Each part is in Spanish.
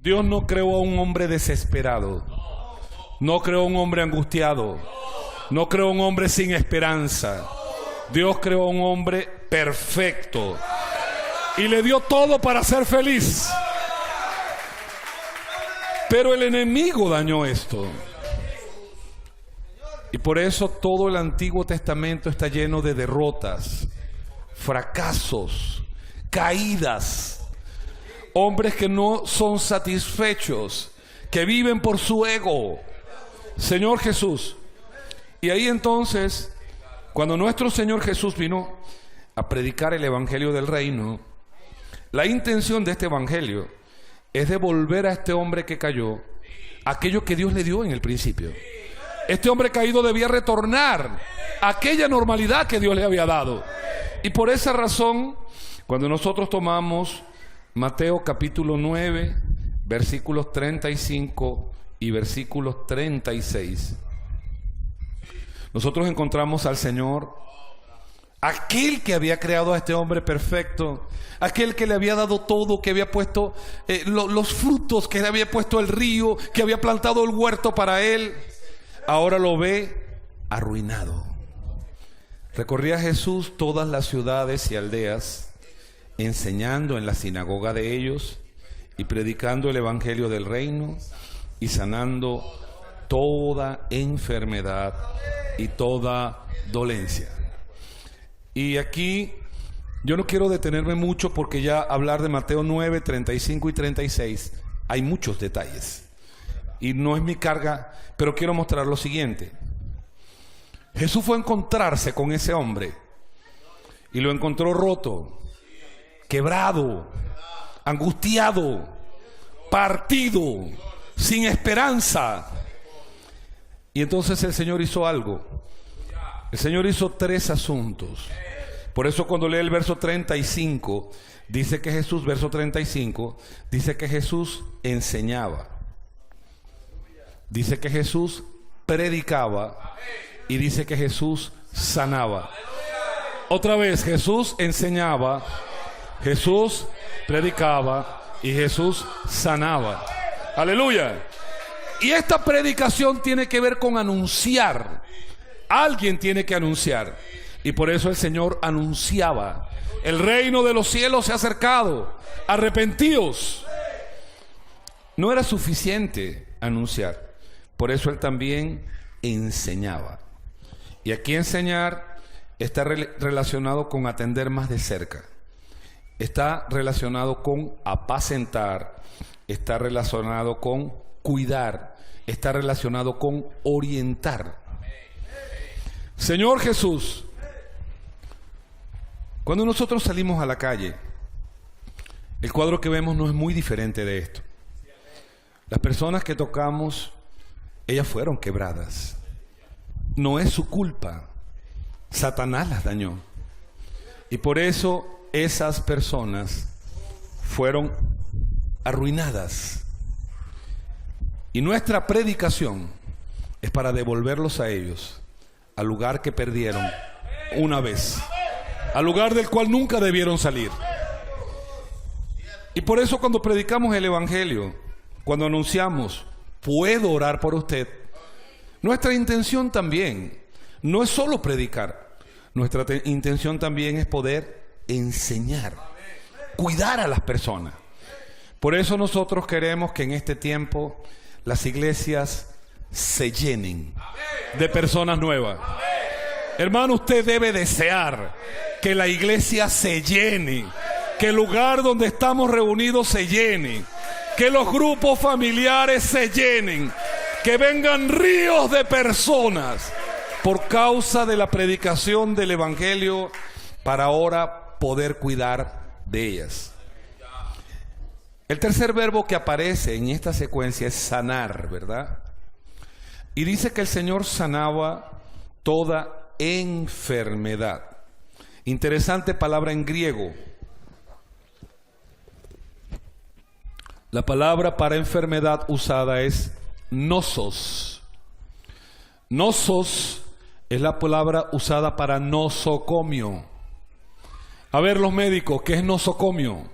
Dios no creó a un hombre desesperado, no creó a un hombre angustiado, no creó a un hombre sin esperanza. Dios creó a un hombre perfecto y le dio todo para ser feliz. Pero el enemigo dañó esto. Y por eso todo el Antiguo Testamento está lleno de derrotas, fracasos, caídas, hombres que no son satisfechos, que viven por su ego. Señor Jesús. Y ahí entonces, cuando nuestro Señor Jesús vino a predicar el Evangelio del Reino, la intención de este Evangelio es devolver a este hombre que cayó aquello que Dios le dio en el principio. Este hombre caído debía retornar a aquella normalidad que Dios le había dado. Y por esa razón, cuando nosotros tomamos Mateo capítulo 9, versículos 35 y versículos 36, nosotros encontramos al Señor, aquel que había creado a este hombre perfecto, aquel que le había dado todo, que había puesto los frutos, que le había puesto el río, que había plantado el huerto para él. Ahora lo ve arruinado. Recorría Jesús todas las ciudades y aldeas, enseñando en la sinagoga de ellos y predicando el evangelio del reino y sanando toda enfermedad y toda dolencia. Y aquí yo no quiero detenerme mucho porque ya hablar de Mateo 9, 35 y 36 hay muchos detalles. Y no es mi carga, pero quiero mostrar lo siguiente. Jesús fue a encontrarse con ese hombre y lo encontró roto, quebrado, angustiado, partido, sin esperanza. Y entonces el Señor hizo algo. El Señor hizo tres asuntos. Por eso cuando lee el verso 35, dice que Jesús, verso 35, dice que Jesús enseñaba. Dice que Jesús predicaba y dice que Jesús sanaba. Otra vez, Jesús enseñaba, Jesús predicaba y Jesús sanaba. Aleluya. Y esta predicación tiene que ver con anunciar. Alguien tiene que anunciar. Y por eso el Señor anunciaba: el reino de los cielos se ha acercado, arrepentíos. No era suficiente anunciar. Por eso Él también enseñaba. Y aquí enseñar está relacionado con atender más de cerca. Está relacionado con apacentar. Está relacionado con cuidar. Está relacionado con orientar. Señor Jesús, cuando nosotros salimos a la calle, el cuadro que vemos no es muy diferente de esto. Las personas que tocamos, ellas fueron quebradas. No es su culpa. Satanás las dañó. Y por eso esas personas fueron arruinadas. Y nuestra predicación es para devolverlos a ellos al lugar que perdieron una vez, al lugar del cual nunca debieron salir. Y por eso cuando predicamos el evangelio, cuando anunciamos: puedo orar por usted, nuestra intención también no es solo predicar. Nuestra intención también es poder enseñar, cuidar a las personas. Por eso nosotros queremos que en este tiempo las iglesias se llenen de personas nuevas. Hermano, usted debe desear que la iglesia se llene, que el lugar donde estamos reunidos se llene, que los grupos familiares se llenen, que vengan ríos de personas por causa de la predicación del evangelio, para ahora poder cuidar de ellas. El tercer verbo que aparece en esta secuencia es sanar, ¿verdad? Y dice que el Señor sanaba toda enfermedad. Interesante palabra en griego. La palabra para enfermedad usada es nosos. Nosos es la palabra usada para nosocomio. A ver, los médicos, ¿qué es nosocomio?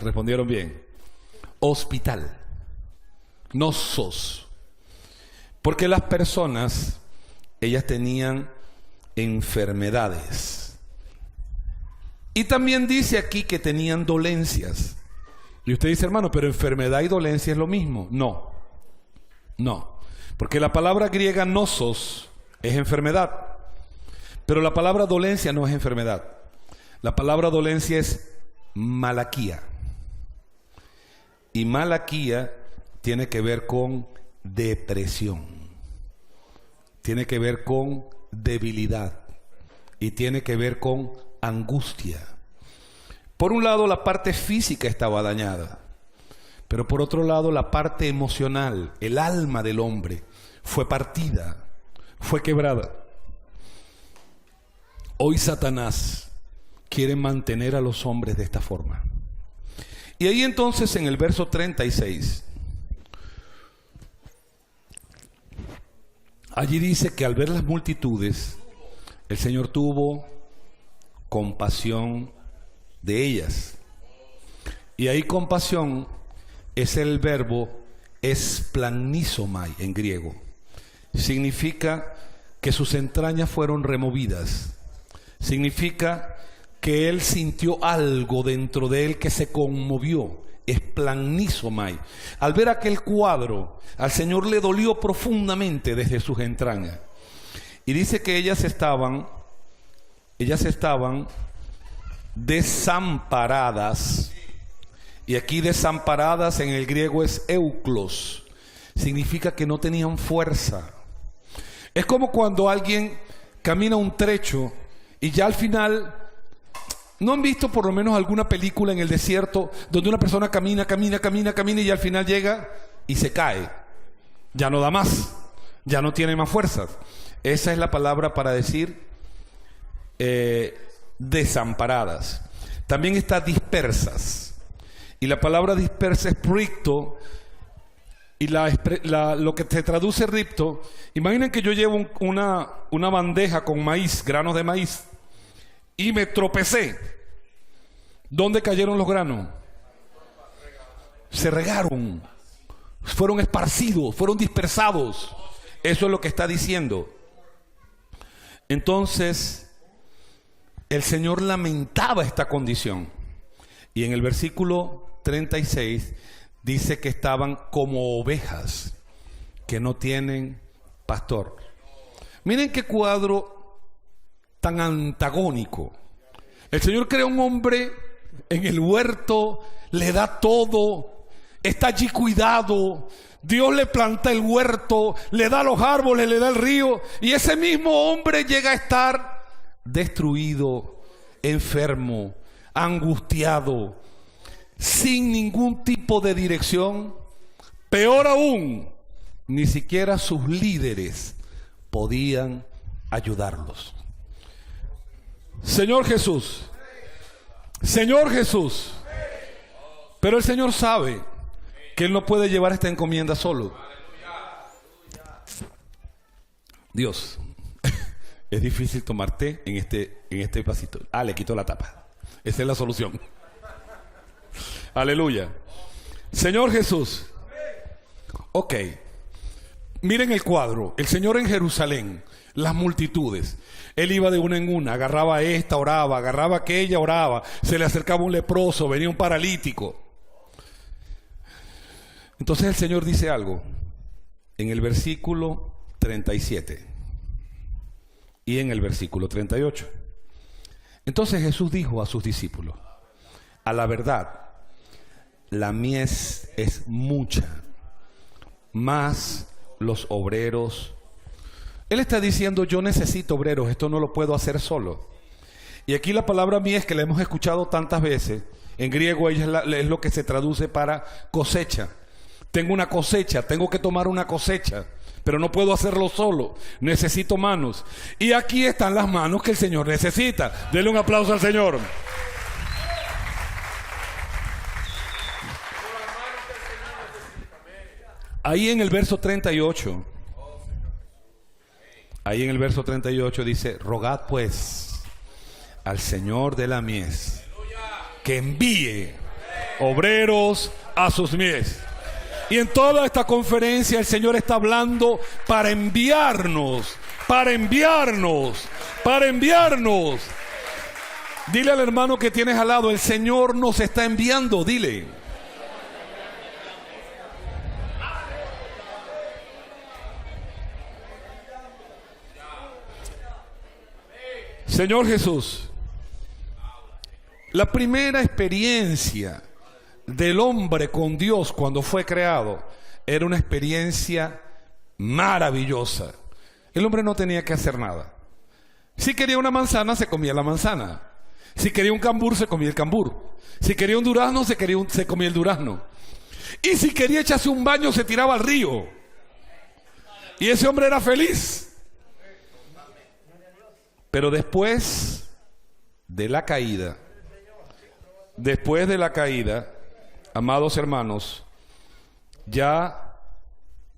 Respondieron bien. Hospital. Nosos. Porque las personas, ellas tenían enfermedades. Y también dice aquí que tenían dolencias. Y usted dice, hermano, pero enfermedad y dolencia es lo mismo. No. No. Porque la palabra griega nosos es enfermedad. Pero la palabra dolencia no es enfermedad. La palabra dolencia es malaquía. Y malaquía tiene que ver con depresión. Tiene que ver con debilidad. Y tiene que ver con angustia. Por un lado, la parte física estaba dañada. Pero por otro lado, la parte emocional, el alma del hombre, fue partida, fue quebrada. Hoy Satanás quiere mantener a los hombres de esta forma. Y ahí entonces en el verso 36, allí dice que al ver las multitudes, el Señor tuvo compasión de ellas. Y ahí compasión es el verbo esplanizomai en griego. Significa que sus entrañas fueron removidas. Significa que él sintió algo dentro de él que se conmovió. Esplanizomai. Al ver aquel cuadro, al Señor le dolió profundamente desde sus entrañas. Y dice que ellas estaban desamparadas. Y aquí desamparadas en el griego es euklos. Significa que no tenían fuerza. Es como cuando alguien camina un trecho y ya al final, ¿no han visto por lo menos alguna película en el desierto donde una persona camina y al final llega y se cae? Ya no da más, ya no tiene más fuerzas. Esa es la palabra para decir desamparadas. También está dispersas. Y la palabra dispersa es ricto. Y lo que se traduce ripto, imaginen que yo llevo una bandeja con maíz, granos de maíz, y me tropecé. ¿Dónde cayeron los granos? Se regaron, fueron esparcidos, fueron dispersados. Eso es lo que está diciendo. Entonces, el Señor lamentaba esta condición. Y en el versículo 36 dice que estaban como ovejas que no tienen pastor. Miren qué cuadro tan antagónico. El Señor crea un hombre en el huerto, le da todo, está allí cuidado. Dios le planta el huerto, le da los árboles, le da el río, y ese mismo hombre llega a estar destruido, enfermo, angustiado, sin ningún tipo de dirección. Peor aún, ni siquiera sus líderes podían ayudarlos. Señor Jesús, pero el Señor sabe que Él no puede llevar esta encomienda solo. Dios, es difícil tomar té en este vasito. Le quito la tapa. Esa es la solución. Aleluya. Señor Jesús. Ok. Miren el cuadro. El Señor en Jerusalén. Las multitudes. Él iba de una en una. Agarraba a esta, oraba. Agarraba a aquella, oraba. Se le acercaba un leproso. Venía un paralítico. Entonces el Señor dice algo. En el versículo 37. Y en el versículo 38. Entonces Jesús dijo a sus discípulos: a la verdad, la mies es mucha, mas los obreros. Él está diciendo: yo necesito obreros, esto no lo puedo hacer solo. Y aquí la palabra mies, que la hemos escuchado tantas veces, en griego es lo que se traduce para cosecha. Tengo una cosecha, tengo que tomar una cosecha, pero no puedo hacerlo solo, necesito manos. Y aquí están las manos que el Señor necesita. Denle un aplauso al Señor. Ahí en el verso 38, dice: rogad pues al Señor de la mies que envíe obreros a sus mies. Y en toda esta conferencia el Señor está hablando para enviarnos. Dile al hermano que tienes al lado, el Señor nos está enviando, dile. Señor Jesús, la primera experiencia del hombre con Dios cuando fue creado era una experiencia maravillosa. El hombre no tenía que hacer nada. Si quería una manzana, se comía la manzana. Si quería un cambur, se comía el cambur. Si quería un durazno, se comía el durazno. Y si quería echarse un baño, se tiraba al río. Y ese hombre era feliz. Pero después de la caída, amados hermanos, ya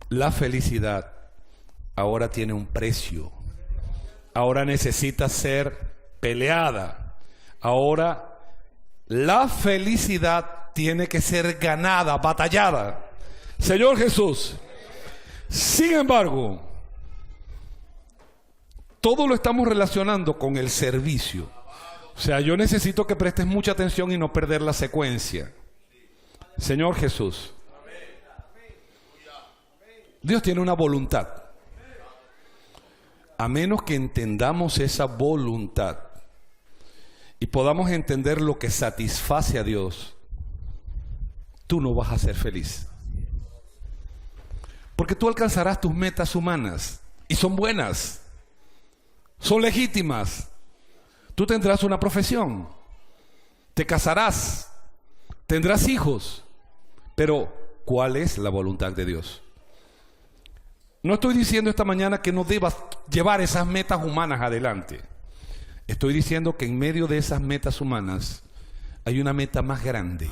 la felicidad ahora tiene un precio. Ahora necesita ser peleada. Ahora la felicidad tiene que ser ganada, batallada. Señor Jesús, sin embargo, todo lo estamos relacionando con el servicio. O sea, yo necesito que prestes mucha atención y no perder la secuencia. Señor Jesús, Dios tiene una voluntad. A menos que entendamos esa voluntad y podamos entender lo que satisface a Dios, tú no vas a ser feliz. Porque tú alcanzarás tus metas humanas y son buenas, son legítimas. Tú tendrás una profesión, te casarás, tendrás hijos, pero ¿cuál es la voluntad de Dios? No estoy diciendo esta mañana que no debas llevar esas metas humanas adelante. Estoy diciendo que en medio de esas metas humanas hay una meta más grande,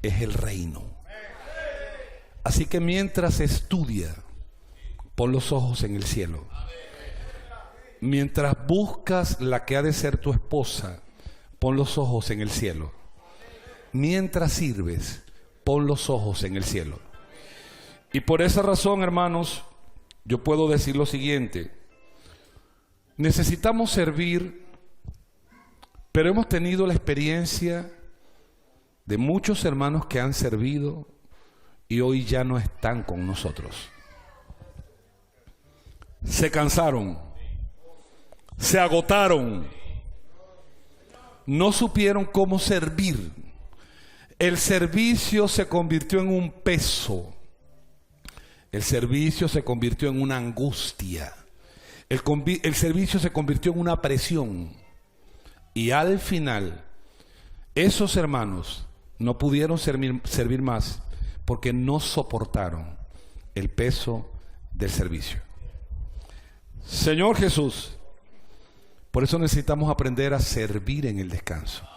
es el reino. Así que mientras estudia, pon los ojos en el cielo. Mientras buscas la que ha de ser tu esposa, pon los ojos en el cielo. Mientras sirves, pon los ojos en el cielo. Y por esa razón, hermanos, yo puedo decir lo siguiente. Necesitamos servir, pero hemos tenido la experiencia de muchos hermanos que han servido y hoy ya no están con nosotros. Se cansaron, se agotaron, no supieron cómo servir. El servicio se convirtió en un peso. El servicio se convirtió en una angustia. El servicio se convirtió en una presión. Y al final, esos hermanos no pudieron servir más porque no soportaron el peso del servicio. Señor Jesús, por eso necesitamos aprender a servir en el descanso.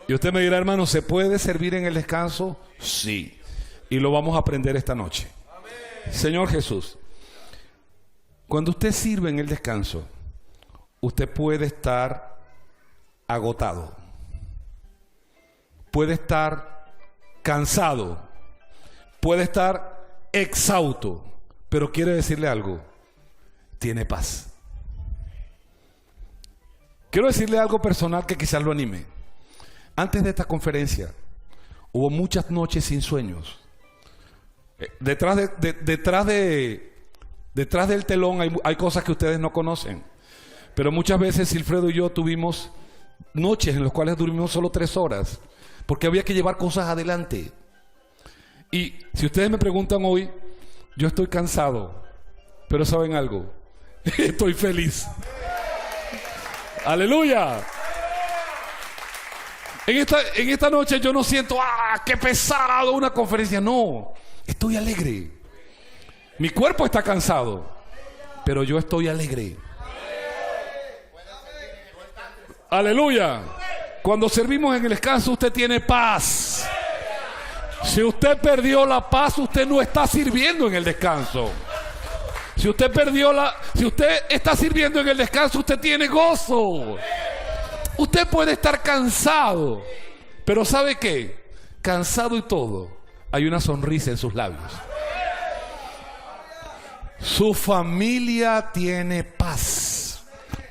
Y usted me dirá, hermano, ¿se puede servir en el descanso? Sí. Y lo vamos a aprender esta noche. Señor Jesús, cuando usted sirve en el descanso, usted puede estar agotado, puede estar cansado, puede estar exhausto, pero quiere decirle algo, tiene paz. Quiero decirle algo personal que quizás lo anime. Antes de esta conferencia, hubo muchas noches sin sueños. Detrás del telón hay cosas que ustedes no conocen. Pero muchas veces Silfredo y yo tuvimos noches en las cuales dormimos solo 3 horas, porque había que llevar cosas adelante. Y si ustedes me preguntan hoy, yo estoy cansado, pero ¿saben algo? Estoy feliz. ¡Aleluya! En esta noche yo no siento, qué pesado una conferencia. No, estoy alegre. Mi cuerpo está cansado, pero yo estoy alegre. Aleluya. Cuando servimos en el descanso, usted tiene paz. Si usted perdió la paz, usted no está sirviendo en el descanso. Si usted está sirviendo en el descanso, usted tiene gozo. Usted puede estar cansado, pero ¿sabe qué? cansado y todo, hay una sonrisa en sus labios. Su familia tiene paz.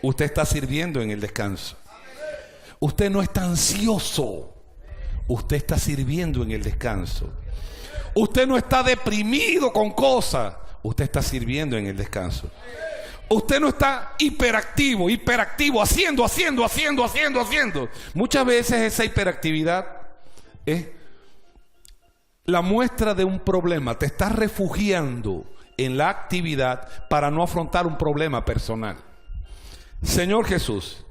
Usted está sirviendo en el descanso. Usted no está ansioso. Usted está sirviendo en el descanso. Usted no está deprimido con cosas. Usted está sirviendo en el descanso. Usted no está hiperactivo, haciendo. Muchas veces esa hiperactividad es la muestra de un problema. Te estás refugiando en la actividad para no afrontar un problema personal. Señor Jesús.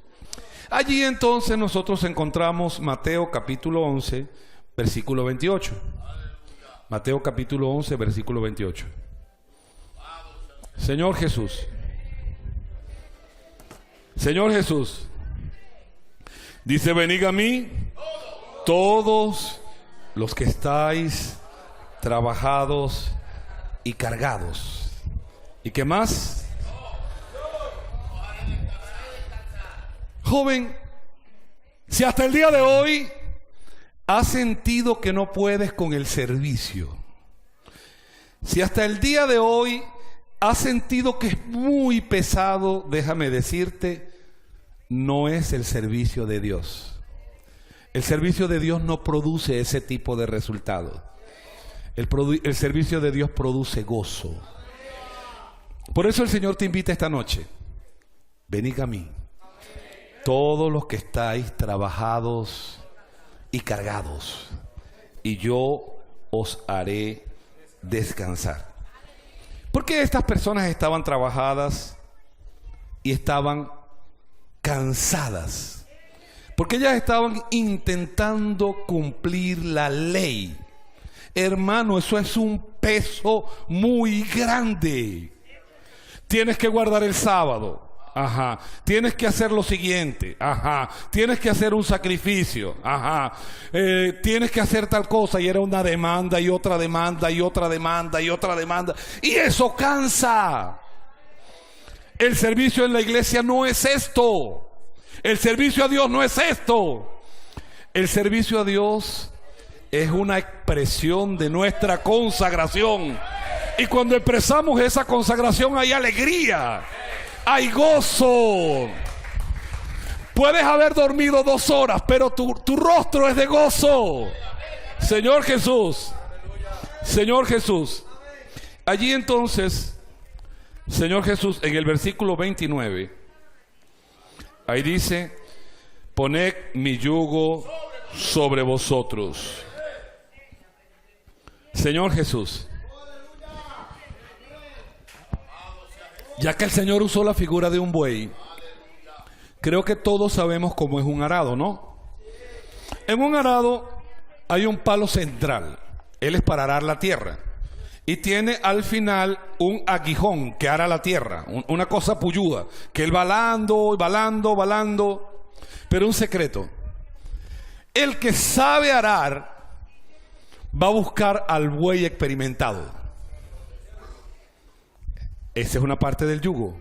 Allí entonces nosotros encontramos Mateo capítulo 11, versículo 28. Mateo capítulo 11, versículo 28. Señor Jesús. Señor Jesús. Dice, venid a mí todos los que estáis trabajados y cargados. ¿Y qué más? Joven, si hasta el día de hoy has sentido que no puedes con el servicio, si hasta el día de hoy has sentido que es muy pesado, déjame decirte, no es el servicio de Dios. El servicio de Dios no produce ese tipo de resultado. El servicio de Dios produce gozo. Por eso el Señor te invita esta noche. Venid a mí, todos los que estáis trabajados y cargados, y yo os haré descansar. ¿Por qué estas personas estaban trabajadas y estaban cansadas? Porque ellas estaban intentando cumplir la ley. Hermano, eso es un peso muy grande. Tienes que guardar el sábado. Ajá. Tienes que hacer lo siguiente. Ajá. Tienes que hacer un sacrificio. Ajá. Tienes que hacer tal cosa. Y era una demanda y otra demanda y otra demanda y otra demanda. Y eso cansa. El servicio en la iglesia no es esto. El servicio a Dios no es esto. El servicio a Dios es una expresión de nuestra consagración. Y cuando expresamos esa consagración hay alegría. Hay gozo. Puedes haber dormido 2 horas, pero tu rostro es de gozo. Señor Jesús. Señor Jesús. Allí entonces, Señor Jesús, en el versículo 29, ahí dice, poned mi yugo sobre vosotros. Señor Jesús. Ya que el Señor usó la figura de un buey, creo que todos sabemos cómo es un arado, ¿no? En un arado hay un palo central. Él es para arar la tierra. Y tiene al final un aguijón que ara la tierra. Una cosa puyuda. Que él va balando. Pero un secreto. El que sabe arar va a buscar al buey experimentado. Esa es una parte del yugo.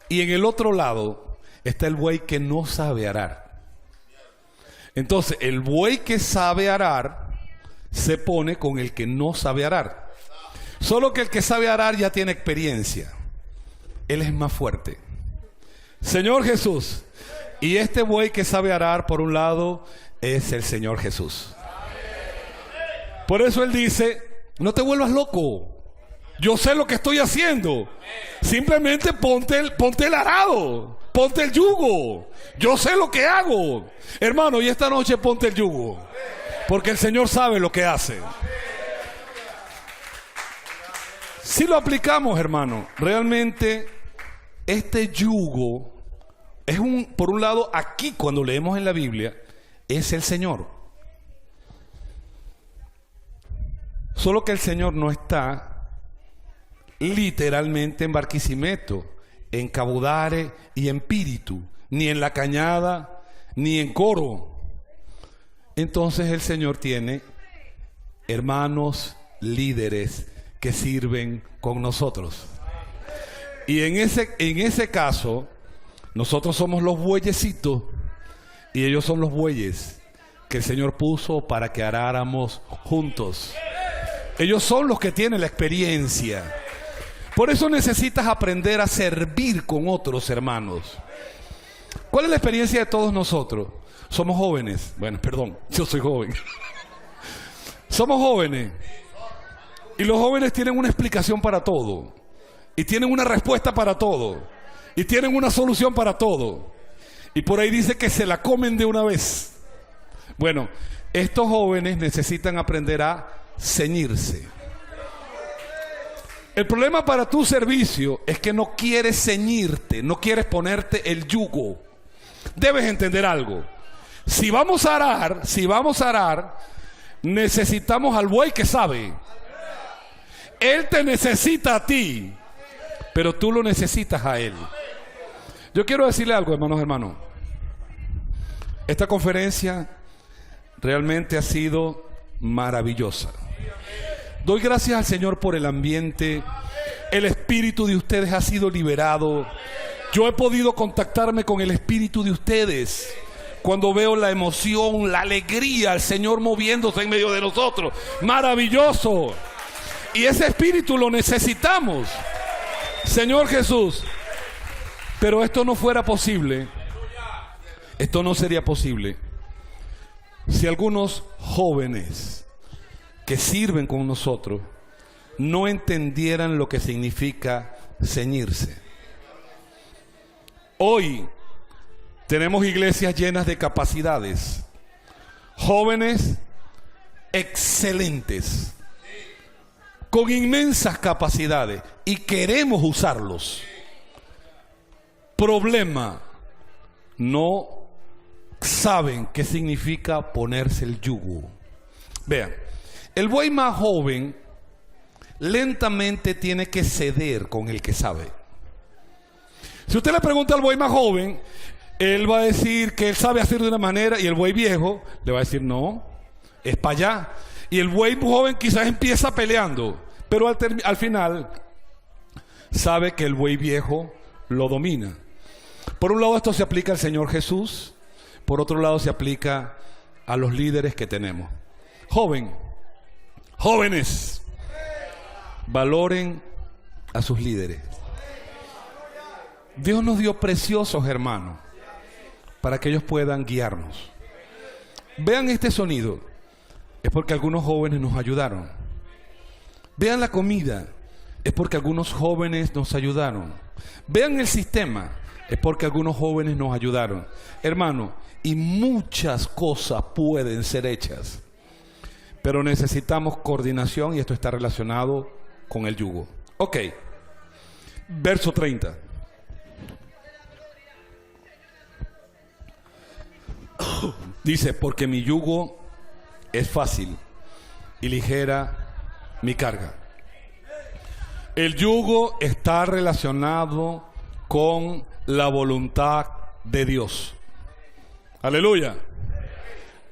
Y en el otro lado está el buey que no sabe arar. Entonces el buey que sabe arar se pone con el que no sabe arar. Solo que el que sabe arar ya tiene experiencia. Él es más fuerte. Señor Jesús. Y este buey que sabe arar por un lado es el Señor Jesús. Por eso Él dice, no te vuelvas loco. Yo sé lo que estoy haciendo. Simplemente ponte el arado. Ponte el yugo. Yo sé lo que hago. Hermano, y esta noche ponte el yugo. Porque el Señor sabe lo que hace. Si lo aplicamos, hermano, realmente este yugo es por un lado, aquí cuando leemos en la Biblia, es el Señor. Solo que el Señor no está literalmente en Barquisimeto, en Cabudare y en Píritu, ni en La Cañada, ni en Coro. Entonces el Señor tiene hermanos líderes que sirven con nosotros. Y en ese caso, nosotros somos los bueyecitos y ellos son los bueyes que el Señor puso para que aráramos juntos. Ellos son los que tienen la experiencia. Por eso necesitas aprender a servir con otros hermanos. ¿Cuál es la experiencia de todos nosotros? Somos jóvenes. Bueno, perdón, yo soy joven. Somos jóvenes. Y los jóvenes tienen una explicación para todo. Y tienen una respuesta para todo. Y tienen una solución para todo. Y por ahí dice que se la comen de una vez. Bueno, estos jóvenes necesitan aprender a ceñirse. El problema para tu servicio es que no quieres ceñirte, no quieres ponerte el yugo. Debes entender algo. Si vamos a arar, necesitamos al buey que sabe. Él te necesita a ti, pero tú lo necesitas a él. Yo quiero decirle algo, hermanos. Esta conferencia realmente ha sido maravillosa. Doy gracias al Señor por el ambiente. El espíritu de ustedes ha sido liberado. Yo he podido contactarme con el espíritu de ustedes cuando veo la emoción, la alegría, el Señor moviéndose en medio de nosotros. Maravilloso. Y ese espíritu lo necesitamos, Señor Jesús. Pero esto no fuera posible, esto no sería posible si algunos jóvenes que sirven con nosotros no entendieran lo que significa ceñirse. Hoy tenemos iglesias llenas de capacidades, jóvenes excelentes, con inmensas capacidades, y queremos usarlos. Problema: no saben qué significa ponerse el yugo. Vean, el buey más joven lentamente tiene que ceder con el que sabe. Si usted le pregunta al buey más joven, él va a decir que él sabe hacer de una manera, y el buey viejo le va a decir no, es para allá. Y el buey joven quizás empieza peleando, pero al final sabe que el buey viejo lo domina. Por un lado esto se aplica al Señor Jesús, por otro lado se aplica a los líderes que tenemos. Jóvenes, valoren a sus líderes. Dios nos dio preciosos hermanos para que ellos puedan guiarnos. Vean este sonido, es porque algunos jóvenes nos ayudaron. Vean la comida, es porque algunos jóvenes nos ayudaron. Vean el sistema, es porque algunos jóvenes nos ayudaron. Hermano, y muchas cosas pueden ser hechas, pero necesitamos coordinación, y esto está relacionado con el yugo. Ok, verso 30. Dice: porque mi yugo es fácil y ligera mi carga. El yugo está relacionado con la voluntad de Dios. Aleluya.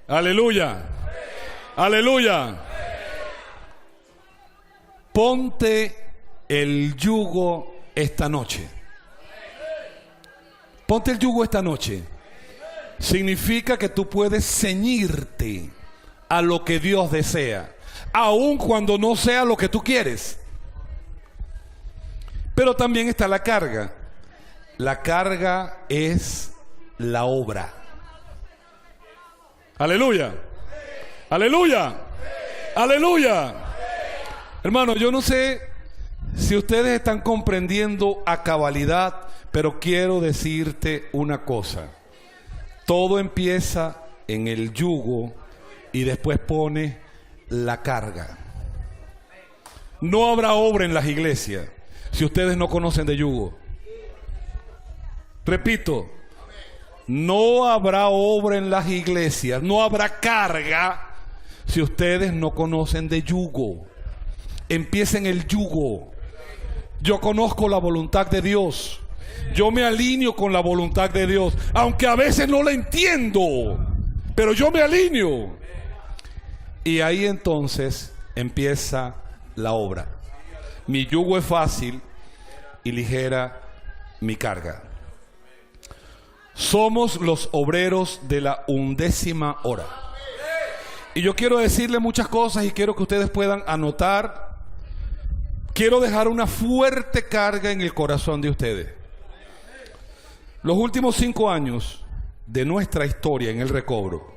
Aleluya. Aleluya. Ponte el yugo esta noche. Ponte el yugo esta noche. Significa que tú puedes ceñirte a lo que Dios desea, aun cuando no sea lo que tú quieres. Pero también está la carga. La carga es la obra. Aleluya. Aleluya. Aleluya. Hermano, yo no sé si ustedes están comprendiendo a cabalidad, pero quiero decirte una cosa. Todo empieza en el yugo y después pone la carga. No habrá obra en las iglesias si ustedes no conocen de yugo. Repito, no habrá obra en las iglesias, no habrá carga si ustedes no conocen de yugo. Empiecen el yugo. Yo conozco la voluntad de Dios. Yo me alineo con la voluntad de Dios, aunque a veces no la entiendo, pero yo me alineo. Y ahí entonces empieza la obra. Mi yugo es fácil y ligera mi carga. Somos los obreros de la 11ª hora. Y yo quiero decirle muchas cosas y quiero que ustedes puedan anotar. Quiero dejar una fuerte carga en el corazón de ustedes. Los últimos 5 años de nuestra historia en el recobro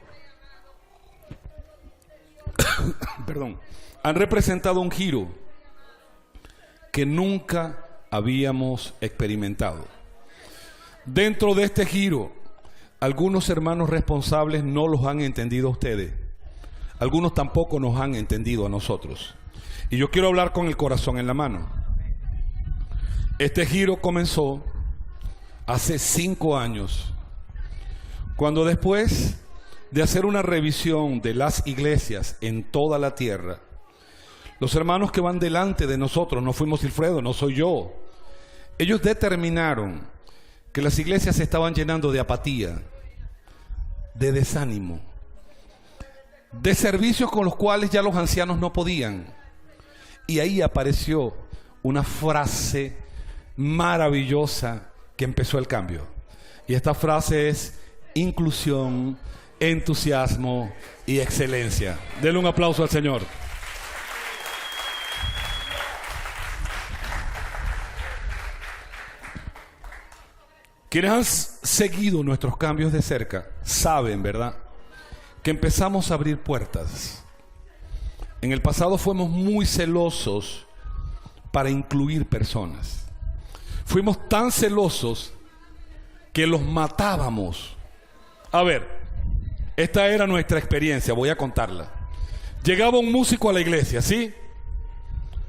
perdón, han representado un giro que nunca habíamos experimentado. Dentro de este giro, algunos hermanos responsables no los han entendido a ustedes. Algunos tampoco nos han entendido a nosotros. Y yo quiero hablar con el corazón en la mano. Este giro comenzó hace 5 años, cuando después de hacer una revisión de las iglesias en toda la tierra, los hermanos que van delante de nosotros, no fuimos Wilfredo, no soy yo, ellos determinaron que las iglesias se estaban llenando de apatía, de desánimo, de servicios con los cuales ya los ancianos no podían. Y ahí apareció una frase maravillosa que empezó el cambio. Y esta frase es inclusión, entusiasmo y excelencia. Denle un aplauso al Señor. Quienes han seguido nuestros cambios de cerca saben, ¿verdad?, que empezamos a abrir puertas. En el pasado fuimos muy celosos para incluir personas. Fuimos tan celosos que los matábamos. A ver, esta era nuestra experiencia, voy a contarla. Llegaba un músico a la iglesia, ¿sí?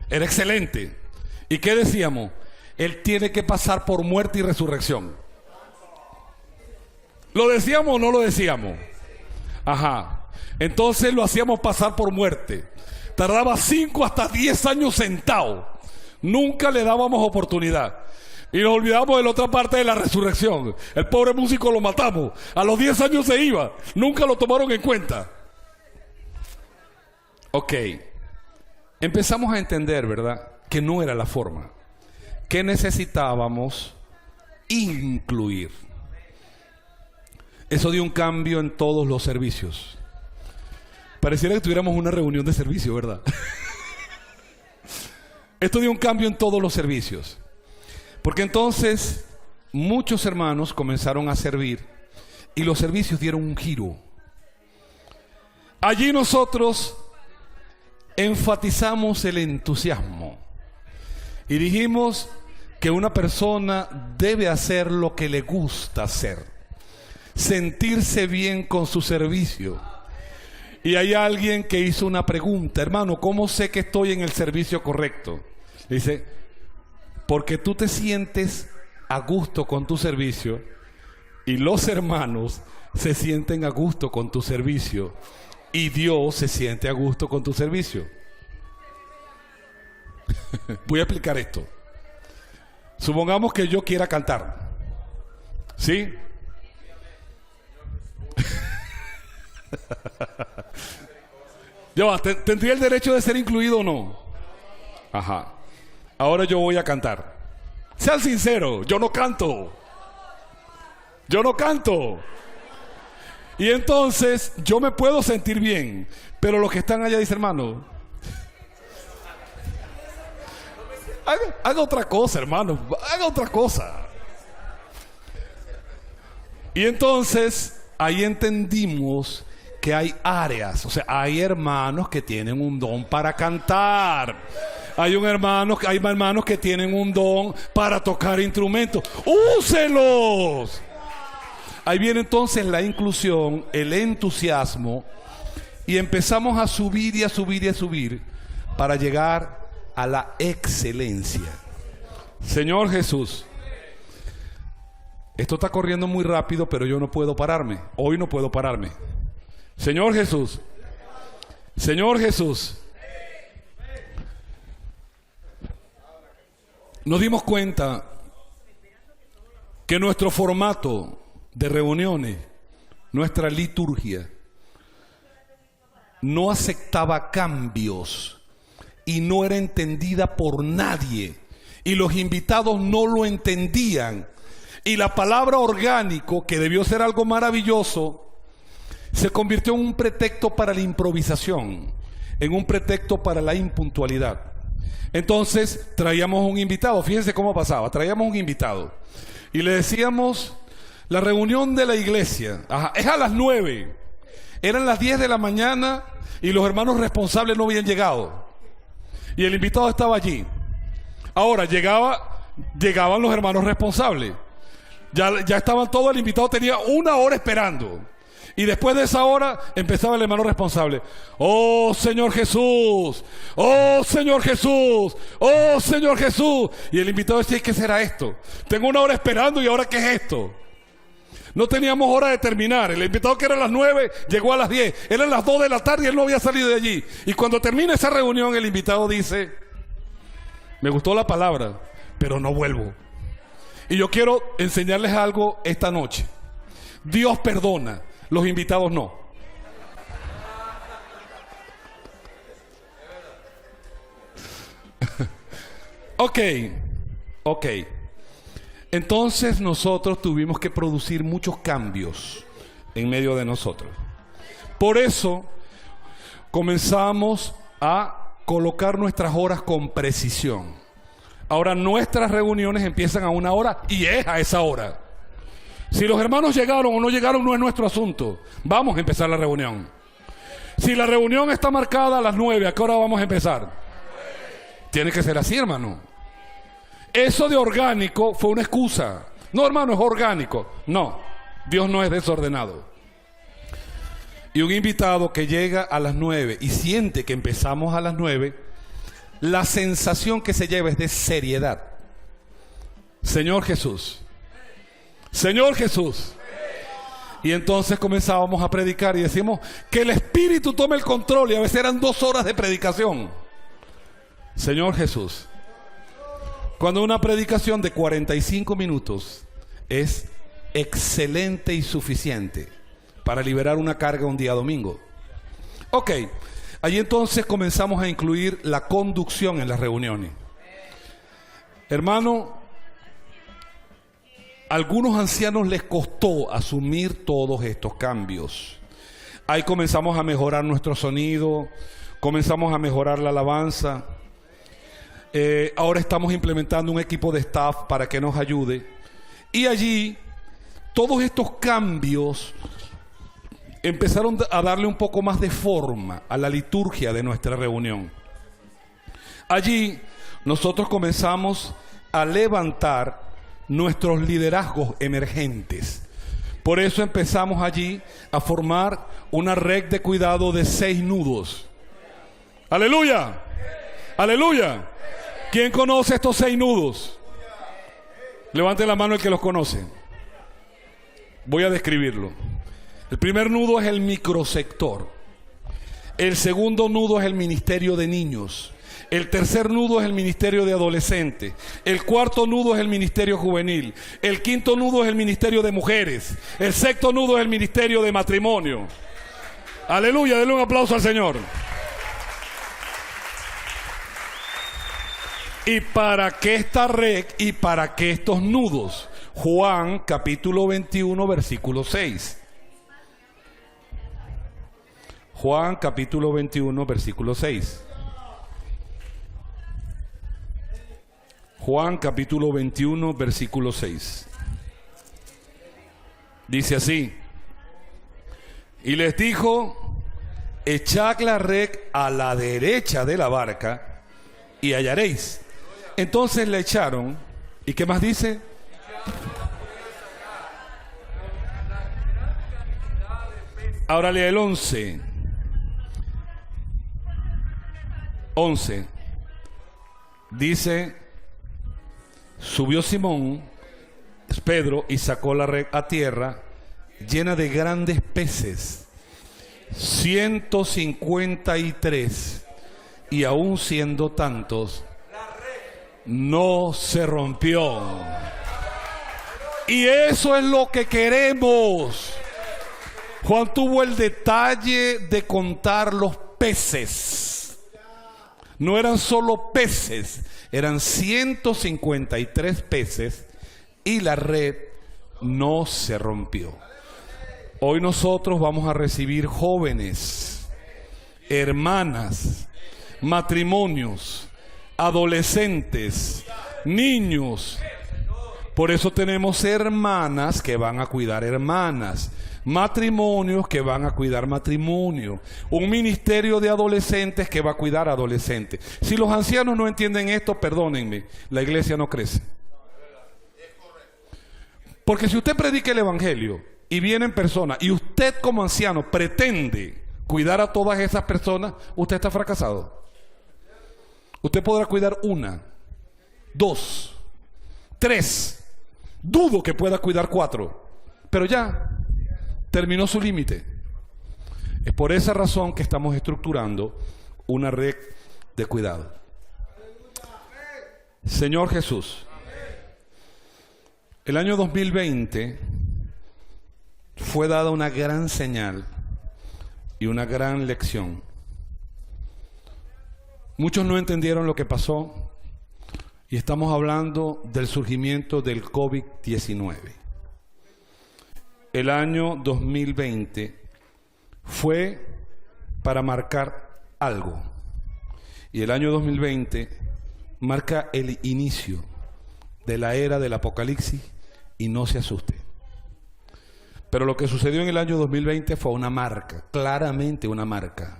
Era excelente. ¿Y qué decíamos? Él tiene que pasar por muerte y resurrección. ¿Lo decíamos o no lo decíamos? Ajá. Entonces lo hacíamos pasar por muerte. Tardaba 5 hasta 10 años sentado. Nunca le dábamos oportunidad. Y nos olvidábamos de la otra parte de la resurrección. El pobre músico lo matamos. A los 10 años se iba. Nunca lo tomaron en cuenta. Ok. Empezamos a entender, ¿verdad?, que no era la forma. Que necesitábamos incluir. Eso dio un cambio en todos los servicios. Pareciera que tuviéramos una reunión de servicio, ¿verdad? Esto dio un cambio en todos los servicios. Porque entonces muchos hermanos comenzaron a servir y los servicios dieron un giro. Allí nosotros enfatizamos el entusiasmo y dijimos que una persona debe hacer lo que le gusta hacer, sentirse bien con su servicio. Y hay alguien que hizo una pregunta: hermano, ¿cómo sé que estoy en el servicio correcto? Dice: porque tú te sientes a gusto con tu servicio y los hermanos se sienten a gusto con tu servicio y Dios se siente a gusto con tu servicio. Voy a explicar esto. Supongamos que yo quiera cantar, ¿sí? ¿Tendría el derecho de ser incluido o no? Ajá. Ahora yo voy a cantar. Sean sinceros, yo no canto. Yo no canto. Y entonces yo me puedo sentir bien, pero los que están allá dicen: hermano, haga otra cosa, hermano, haga otra cosa. Y entonces ahí entendimos que hay áreas, o sea, hay hermanos que tienen un don para cantar. Hay hermanos que tienen un don para tocar instrumentos. ¡Úselos! Ahí viene entonces la inclusión, el entusiasmo, y empezamos a subir y a subir y a subir para llegar a la excelencia. Señor Jesús, esto está corriendo muy rápido, pero yo no puedo pararme. Hoy no puedo pararme. Señor Jesús, Señor Jesús. Nos dimos cuenta que nuestro formato de reuniones, nuestra liturgia, no aceptaba cambios y no era entendida por nadie. Y los invitados no lo entendían. Y la palabra orgánico, que debió ser algo maravilloso, se convirtió en un pretexto para la improvisación, en un pretexto para la impuntualidad. Entonces traíamos un invitado, fíjense cómo pasaba, traíamos un invitado y le decíamos, la reunión de la iglesia, es a las 9, eran las 10 de la mañana y los hermanos responsables no habían llegado y el invitado estaba allí. Ahora llegaban los hermanos responsables, ya estaban todos, el invitado tenía 1 hora esperando. Y después de esa hora empezaba el hermano responsable. ¡Oh, Señor Jesús! ¡Oh, Señor Jesús! ¡Oh, Señor Jesús! Y el invitado decía, ¿qué será esto? Tengo 1 hora esperando y ahora ¿qué es esto? No teníamos hora de terminar. El invitado que era a las 9 llegó a las 10. Eran las 2 de la tarde y él no había salido de allí. Y cuando termina esa reunión el invitado dice, me gustó la palabra, pero no vuelvo. Y yo quiero enseñarles algo esta noche. Dios perdona. Los invitados no. Ok. Entonces nosotros tuvimos que producir muchos cambios en medio de nosotros. Por eso comenzamos a colocar nuestras horas con precisión. Ahora nuestras reuniones empiezan a 1 hora y es a esa hora. Si los hermanos llegaron o no llegaron no es nuestro asunto. Vamos a empezar la reunión. Si la reunión está marcada a las 9, ¿a qué hora vamos a empezar? Tiene que ser así, hermano. Eso de orgánico fue una excusa. No, hermano, es orgánico. No, Dios no es desordenado. Y un invitado que llega a las 9 y siente que empezamos a las 9, la sensación que se lleva es de seriedad. Señor Jesús. Señor Jesús. Y entonces comenzábamos a predicar y decimos que el Espíritu tome el control, y a veces eran 2 horas de predicación. Señor Jesús. Cuando una predicación de 45 minutos es excelente y suficiente para liberar una carga un día domingo. Ok, allí entonces comenzamos a incluir la conducción en las reuniones. Hermano, a algunos ancianos les costó asumir todos estos cambios. Ahí comenzamos a mejorar nuestro sonido, comenzamos a mejorar la alabanza. Ahora estamos implementando un equipo de staff para que nos ayude. Y allí, todos estos cambios empezaron a darle un poco más de forma a la liturgia de nuestra reunión. Allí, nosotros comenzamos a levantar nuestros liderazgos emergentes. Por eso empezamos allí a formar una red de cuidado de 6 nudos. ¡Aleluya! ¡Aleluya! ¿Quién conoce estos 6 nudos? Levante la mano el que los conoce. Voy a describirlo. El primer nudo es el microsector. El segundo nudo es el ministerio de niños. El tercer nudo es el ministerio de adolescentes. El cuarto nudo es el ministerio juvenil. El quinto nudo es el ministerio de mujeres. El sexto nudo es el ministerio de matrimonio. Aleluya, denle un aplauso al Señor. ¿Y para qué esta red y para qué estos nudos? Juan capítulo 21 versículo 6. Juan capítulo 21 versículo 6. Juan capítulo 21 versículo 6. Dice así: y les dijo, echad la red a la derecha de la barca y hallaréis. Entonces le echaron. ¿Y qué más dice? Ahora lea el 11. 11. Dice: subió Simón, Pedro, y sacó la red a tierra llena de grandes peces, 153, y aún siendo tantos, no se rompió. Y eso es lo que queremos. Juan tuvo el detalle de contar los peces. No eran solo peces, eran 153 peces y la red no se rompió. Hoy nosotros vamos a recibir jóvenes, hermanas, matrimonios, adolescentes, niños. Por eso tenemos hermanas que van a cuidar hermanas, matrimonios que van a cuidar matrimonios, un ministerio de adolescentes que va a cuidar adolescentes. Si los ancianos no entienden esto, perdónenme, la iglesia no crece. Porque si usted predica el evangelio y vienen personas y usted como anciano pretende cuidar a todas esas personas, usted está fracasado. Usted podrá cuidar 1, 2, 3. Dudo que pueda cuidar 4, pero ya terminó su límite. Es por esa razón que estamos estructurando una red de cuidado. Señor Jesús, el año 2020 fue dada una gran señal y una gran lección. Muchos no entendieron lo que pasó y estamos hablando del surgimiento del COVID-19. El año 2020 fue para marcar algo y el año 2020 marca el inicio de la era del apocalipsis y no se asuste. Pero lo que sucedió en el año 2020 fue una marca, claramente una marca,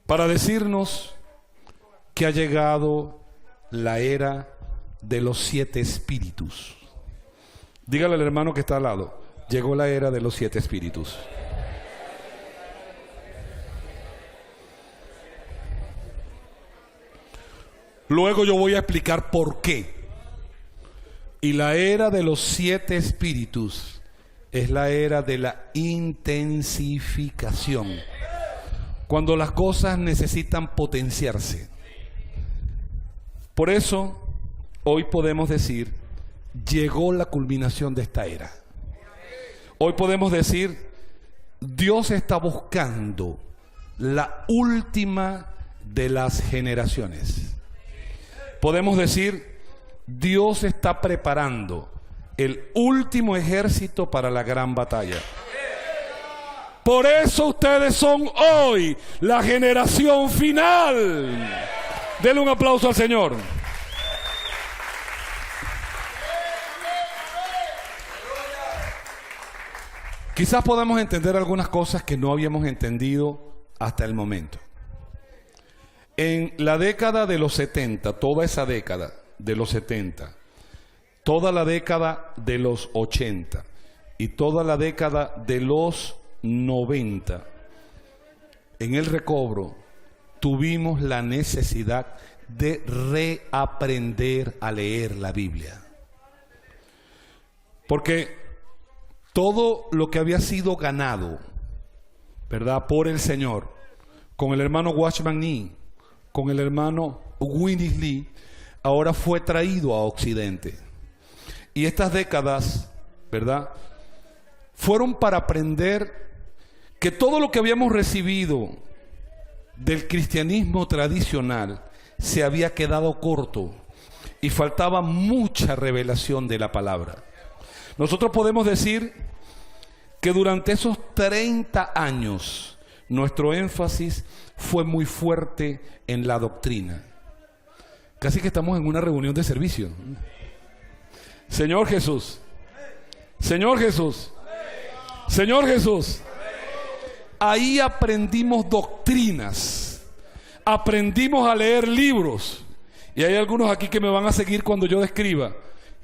para decirnos que ha llegado la era de los 7 espíritus. Dígale al hermano que está al lado, llegó la era de los 7 espíritus. Luego yo voy a explicar por qué. Y la era de los 7 espíritus es la era de la intensificación. Cuando las cosas necesitan potenciarse. Por eso, hoy podemos decir, llegó la culminación de esta era. Hoy podemos decir, Dios está buscando la última de las generaciones. Podemos decir, Dios está preparando el último ejército para la gran batalla. Por eso ustedes son hoy la generación final. Denle un aplauso al Señor. Quizás podamos entender algunas cosas que no habíamos entendido hasta el momento. En la década de los 70, toda esa década de los 70, toda la década de los 80 y toda la década de los 90, en el recobro tuvimos la necesidad de reaprender a leer la Biblia. Porque todo lo que había sido ganado, ¿verdad?, por el Señor, con el hermano Watchman Nee, con el hermano Winnie Lee, ahora fue traído a Occidente. Y estas décadas, ¿verdad?, fueron para aprender que todo lo que habíamos recibido del cristianismo tradicional se había quedado corto y faltaba mucha revelación de la palabra. Nosotros podemos decir que durante esos 30 años nuestro énfasis fue muy fuerte en la doctrina. Casi que estamos en una reunión de servicio. Señor Jesús, Señor Jesús, Señor Jesús. Ahí aprendimos doctrinas, aprendimos a leer libros. Y hay algunos aquí que me van a seguir cuando yo describa.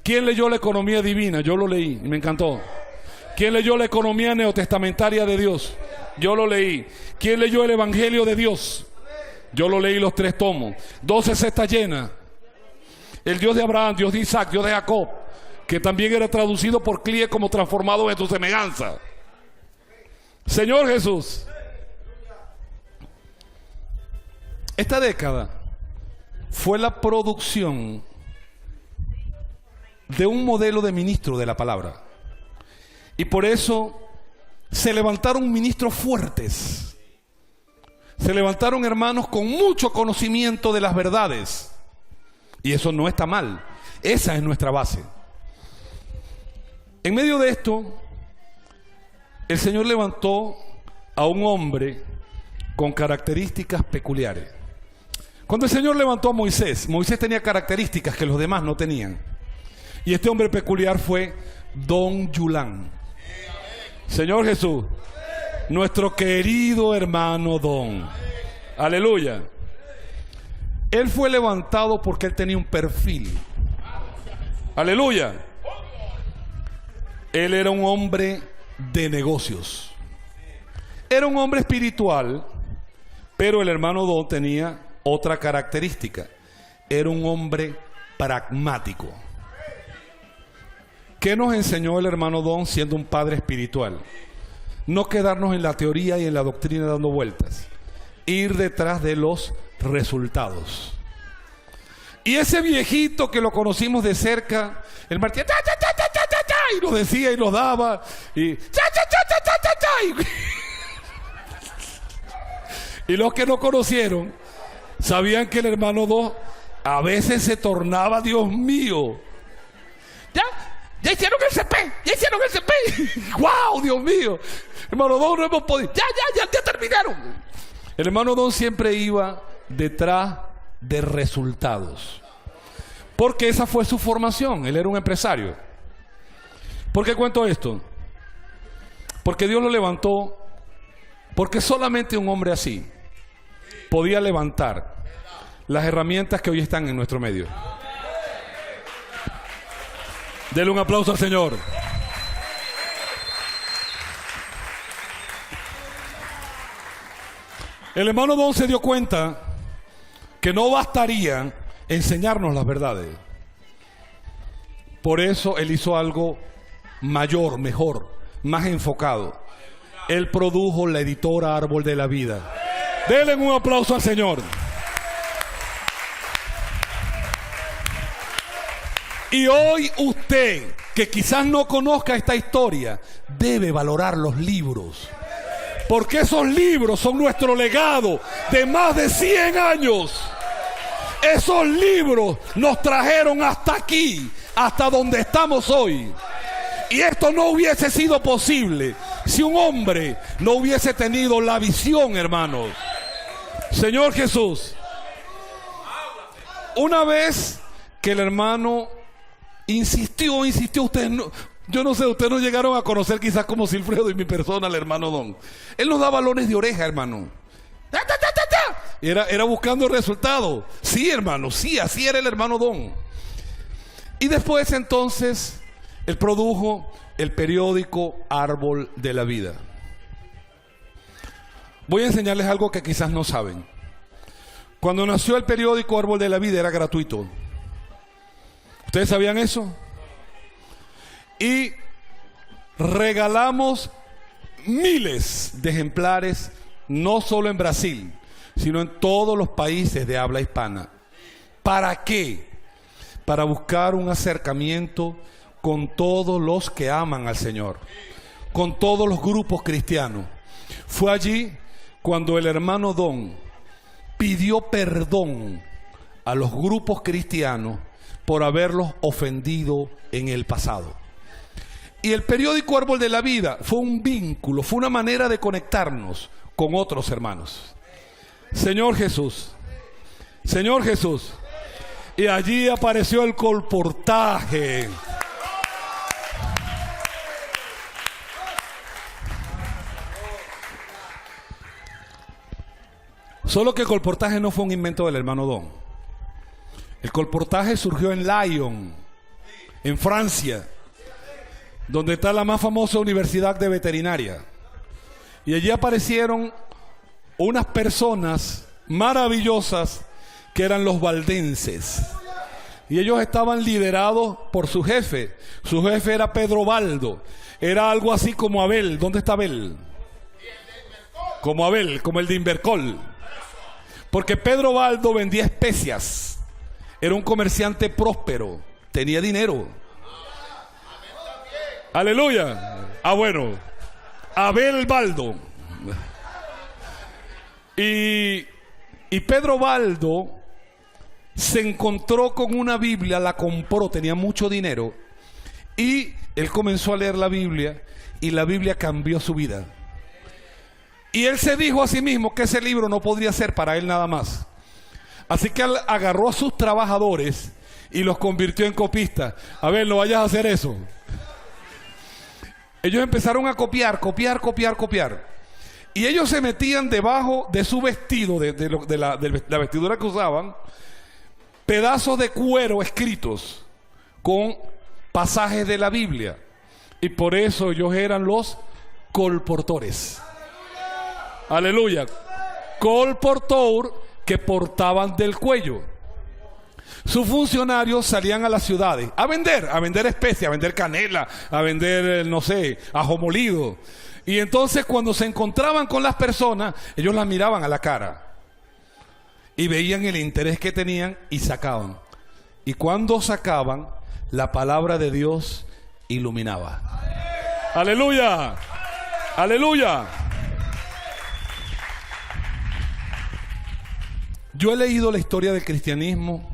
¿Quién leyó la economía divina? Yo lo leí y me encantó. ¿Quién leyó la economía neotestamentaria de Dios? Yo lo leí. ¿Quién leyó el Evangelio de Dios? Yo lo leí los 3 tomos. 12 cestas llenas. El Dios de Abraham, Dios de Isaac, Dios de Jacob, que también era traducido por Clie como transformado en tu semejanza. Señor Jesús. Esta década fue la producción de un modelo de ministro de la palabra. Y por eso se levantaron ministros fuertes. Se levantaron hermanos con mucho conocimiento de las verdades. Y eso no está mal. Esa es nuestra base. En medio de esto, el Señor levantó a un hombre con características peculiares. Cuando el Señor levantó a Moisés, Moisés tenía características que los demás no tenían. Y este hombre peculiar fue Don Yulán. Señor Jesús, nuestro querido hermano Don. Aleluya. Él fue levantado porque él tenía un perfil. Aleluya. Él era un hombre de negocios. Era un hombre espiritual, pero el hermano Don tenía otra característica. Era un hombre pragmático. ¿Qué nos enseñó el hermano Don siendo un padre espiritual? No quedarnos en la teoría y en la doctrina dando vueltas. Ir detrás de los resultados. Y ese viejito que lo conocimos de cerca, el Martín, y nos decía y nos daba, y y los que no conocieron sabían que el hermano Don a veces se tornaba, Dios mío, ya hicieron el CP, ¡wow, Dios mío! Hermano Don, no hemos podido, ya terminaron. El hermano Don siempre iba detrás de resultados, porque esa fue su formación. Él era un empresario. ¿Por qué cuento esto? Porque Dios lo levantó, porque solamente un hombre así podía levantar las herramientas que hoy están en nuestro medio. Denle un aplauso al Señor. El hermano Don se dio cuenta que no bastaría enseñarnos las verdades. Por eso él hizo algo mayor, mejor, más enfocado. Él produjo la editora Árbol de la Vida. Denle un aplauso al Señor. Y hoy usted, que quizás no conozca esta historia, debe valorar los libros. Porque esos libros son nuestro legado de más de 100 años. Esos libros nos trajeron hasta aquí, hasta donde estamos hoy. Y esto no hubiese sido posible si un hombre no hubiese tenido la visión, hermanos. Señor Jesús, una vez que el hermano insistió, ustedes no, yo no sé, ustedes no llegaron a conocer quizás como Silfredo y mi persona, el hermano Don. Él nos da balones de oreja, hermano. Era buscando resultados. Sí, hermano, sí, así era el hermano Don. Y después entonces él produjo el periódico Árbol de la Vida. Voy a enseñarles algo que quizás no saben. Cuando nació el periódico Árbol de la Vida era gratuito. ¿Ustedes sabían eso? Y regalamos miles de ejemplares, no solo en Brasil, sino en todos los países de habla hispana. ¿Para qué? Para buscar un acercamiento con todos los que aman al Señor, con todos los grupos cristianos. Fue allí cuando el hermano Don pidió perdón a los grupos cristianos por haberlos ofendido en el pasado. Y el periódico Árbol de la Vida fue un vínculo, fue una manera de conectarnos con otros hermanos. Señor Jesús, Señor Jesús. Y allí apareció el colportaje. Solo que el colportaje no fue un invento del hermano Don. El colportaje surgió en Lyon, en Francia, donde está la más famosa universidad de veterinaria. Y allí aparecieron unas personas maravillosas que eran los valdenses. Y ellos estaban liderados por su jefe. Su jefe era Pedro Baldo. Era algo así como Abel. ¿Dónde está Abel? Como Abel, como el de Invercol. Porque Pedro Baldo vendía especias. Era un comerciante próspero. Tenía dinero. Aleluya. Bueno. Abel Baldo. Y Pedro Baldo se encontró con una Biblia, la compró, tenía mucho dinero, y él comenzó a leer la Biblia y la Biblia cambió su vida. Y él se dijo a sí mismo que ese libro no podría ser para él nada más. Así que él agarró a sus trabajadores y los convirtió en copistas. A ver, no vayas a hacer eso. Ellos empezaron a copiar. Y ellos se metían debajo de su vestido, de la vestidura que usaban, pedazos de cuero escritos con pasajes de la Biblia. Y por eso ellos eran los colportores. Aleluya. Colportor, que portaban del cuello. Sus funcionarios salían a las ciudades a vender especias, a vender canela, a vender, no sé, ajo molido. Y entonces cuando se encontraban con las personas, ellos las miraban a la cara y veían el interés que tenían y sacaban. Y cuando sacaban, la palabra de Dios iluminaba. ¡Aleluya! ¡Aleluya! Yo he leído la historia del cristianismo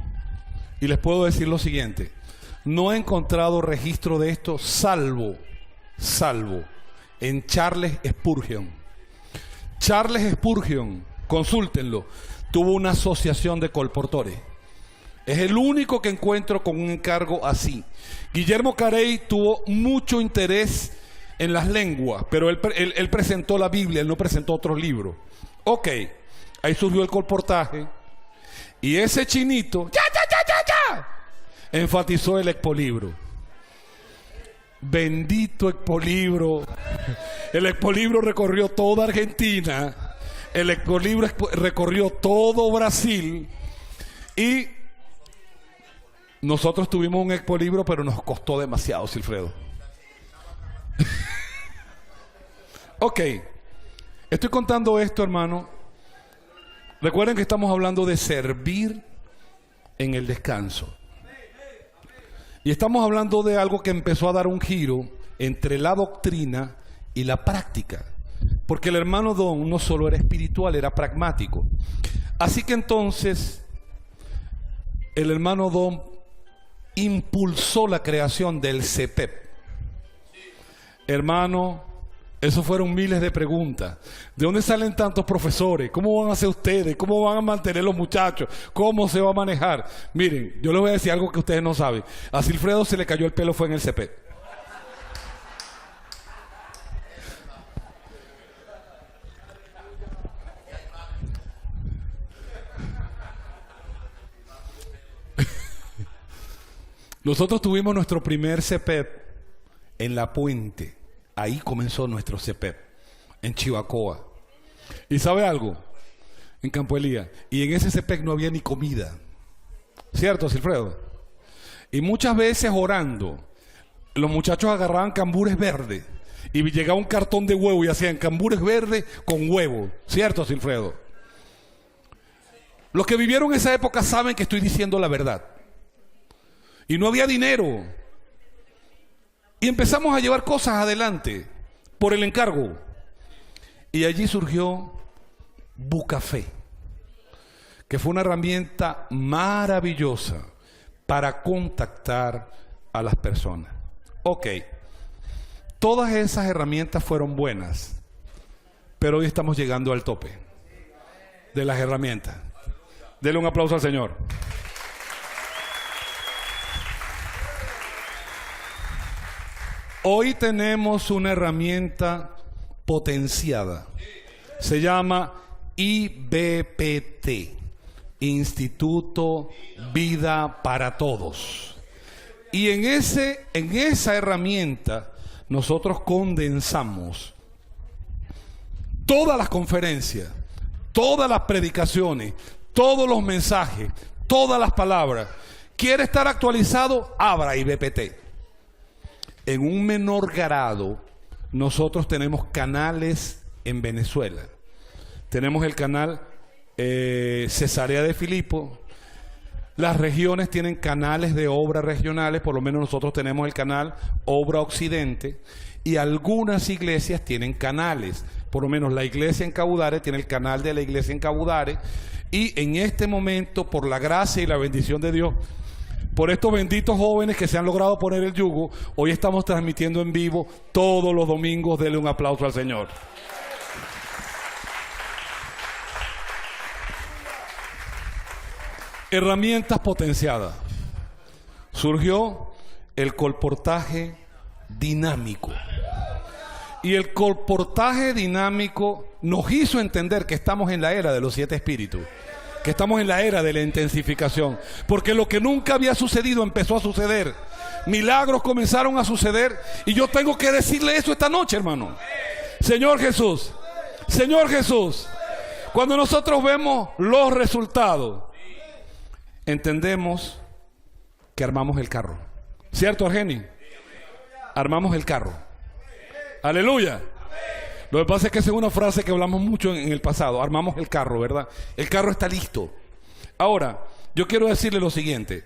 y les puedo decir lo siguiente: no he encontrado registro de esto salvo en Charles Spurgeon. Charles Spurgeon, consúltenlo, tuvo una asociación de colportores. Es el único que encuentro con un encargo así. Guillermo Carey tuvo mucho interés en las lenguas, pero él presentó la Biblia, él no presentó otros libros. Ok, ahí surgió el colportaje y ese chinito enfatizó el expolibro. Bendito expolibro. El expolibro recorrió toda Argentina, el expolibro recorrió todo Brasil y nosotros tuvimos un expolibro, pero nos costó demasiado, Silfredo. Ok, estoy contando esto, hermano. Recuerden que estamos hablando de servir en el descanso. Y estamos hablando de algo que empezó a dar un giro entre la doctrina y la práctica. Porque el hermano Don no solo era espiritual, era pragmático. Así que entonces el hermano Don impulsó la creación del CEPEP. Hermano, eso fueron miles de preguntas. ¿De dónde salen tantos profesores? ¿Cómo van a hacer ustedes? ¿Cómo van a mantener los muchachos? ¿Cómo se va a manejar? Miren, yo les voy a decir algo que ustedes no saben. A Silfredo se le cayó el pelo, fue en el CP. Nosotros tuvimos nuestro primer CPEP en La Puente. Ahí comenzó nuestro CPEP, en Chivacoa. ¿Y sabe algo? En Campo Elías. Y en ese CPEP no había ni comida. ¿Cierto, Silfredo? Y muchas veces orando, los muchachos agarraban cambures verdes y llegaba un cartón de huevo y hacían cambures verdes con huevo. ¿Cierto, Silfredo? Los que vivieron esa época saben que estoy diciendo la verdad. Y no había dinero. Y empezamos a llevar cosas adelante por el encargo. Y allí surgió Bucafé, que fue una herramienta maravillosa para contactar a las personas. Ok, todas esas herramientas fueron buenas, pero hoy estamos llegando al tope de las herramientas. Denle un aplauso al Señor. Hoy tenemos una herramienta potenciada. Se llama IBPT, Instituto Vida para Todos. Y en esa herramienta nosotros condensamos todas las conferencias, todas las predicaciones, todos los mensajes, todas las palabras. ¿Quiere estar actualizado? Abra IBPT. En un menor grado, nosotros tenemos canales en Venezuela. Tenemos el canal Cesarea de Filipo. Las regiones tienen canales de obras regionales, por lo menos nosotros tenemos el canal Obra Occidente, y algunas iglesias tienen canales, por lo menos la iglesia en Cabudare tiene el canal de la iglesia en Cabudare, y en este momento, por la gracia y la bendición de Dios, por estos benditos jóvenes que se han logrado poner el yugo. Hoy estamos transmitiendo en vivo todos los domingos. Denle un aplauso al Señor. Herramientas potenciadas. Surgió el colportaje dinámico. Y el colportaje dinámico nos hizo entender que estamos en la era de los 7 espíritus, que estamos en la era de la intensificación, porque lo que nunca había sucedido empezó a suceder. Milagros comenzaron a suceder, y yo tengo que decirle eso esta noche, hermano. Señor Jesús, cuando nosotros vemos los resultados, entendemos que armamos el carro. ¿Cierto, Argeni? Armamos el carro. Aleluya. Lo que pasa es que esa es una frase que hablamos mucho en el pasado. Armamos el carro, ¿verdad? El carro está listo. Ahora, yo quiero decirle lo siguiente.